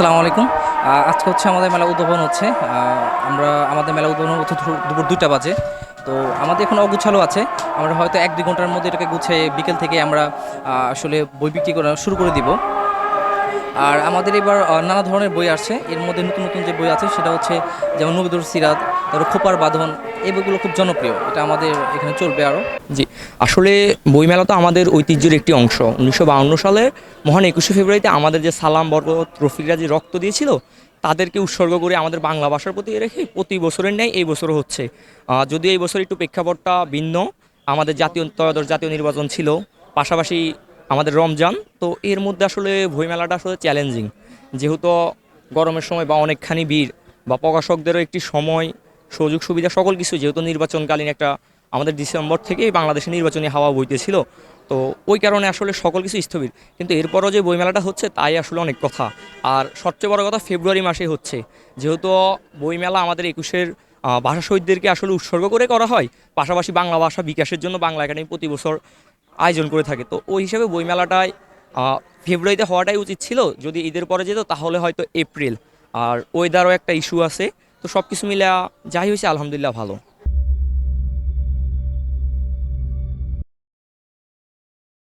আসসালামু আলাইকুম। আজকে হচ্ছে আমাদের মেলা উদ্বোধন হচ্ছে। আমাদের মেলা উদ্বোধন হচ্ছে দুপুর ২টা বাজে। তো আমাদের এখন অগুছালো আছে। আমরা হয়তো ১-২ ঘন্টার মধ্যে এটাকে গুছিয়ে বিকেল থেকে আমরা আসলে বই বিক্রি করা শুরু করে দিব। আর আমাদের এবার নানা ধরনের বই আসছে। এর মধ্যে নতুন নতুন যে বই আছে সেটা হচ্ছে যেমন নবীদুর সিরাত, তারপর খোপার বাঁধন। এই বইগুলো খুব জনপ্রিয়। এটা আমাদের এখানে চলবে আরও। জি, আসলে বইমেলা তো আমাদের ঐতিহ্যের একটি অংশ। ১৯৫২ সালে মহান ২১শে ফেব্রুয়ারিতে আমাদের যে সালাম, বরকত, রফিকরা যে রক্ত দিয়েছিল, তাদেরকে উৎসর্গ করে আমাদের বাংলা ভাষার প্রতি রেখে প্রতি বছরের ন্যায় এই বছরও হচ্ছে। যদিও এই বছর একটু প্রেক্ষাপটটা ভিন্ন, আমাদের জাতীয় ত্রয়োদশ জাতীয় নির্বাচন ছিল, পাশাপাশি আমাদের রমজান। তো এর মধ্যে আসলে বইমেলাটা আসলে চ্যালেঞ্জিং, যেহেতু গরমের সময় বা অনেকখানি ভিড় বা প্রকাশকদেরও একটি সময়, সুযোগ সুবিধা সকল কিছু, যেহেতু নির্বাচনকালীন একটা আমাদের ডিসেম্বর থেকেই বাংলাদেশে নির্বাচনী হাওয়া বইতেছিল। তো ওই কারণে আসলে সকল কিছু স্থবির, কিন্তু এরপরও যে বইমেলাটা হচ্ছে তাই আসলে অনেক কথা। আর সবচেয়ে বড় কথা ফেব্রুয়ারি মাসে হচ্ছে, যেহেতু বইমেলা আমাদের ২১-এর ভাষা শহীদদেরকে আসলে উৎসর্গ করে করা হয়, পাশাপাশি বাংলা ভাষা বিকাশের জন্য বাংলা একাডেমি প্রতি বছর আয়োজন করে থাকে। তো ওই হিসাবে বইমেলাটায় ফেব্রুয়ারিতে হওয়াটাই উচিত ছিল। যদি ঈদের পরে যেত তাহলে হয়তো এপ্রিল। আর ওয়েদারও একটা ইস্যু আছে। তো সব কিছু মিলে যাই হয়েছে আলহামদুলিল্লাহ ভালো।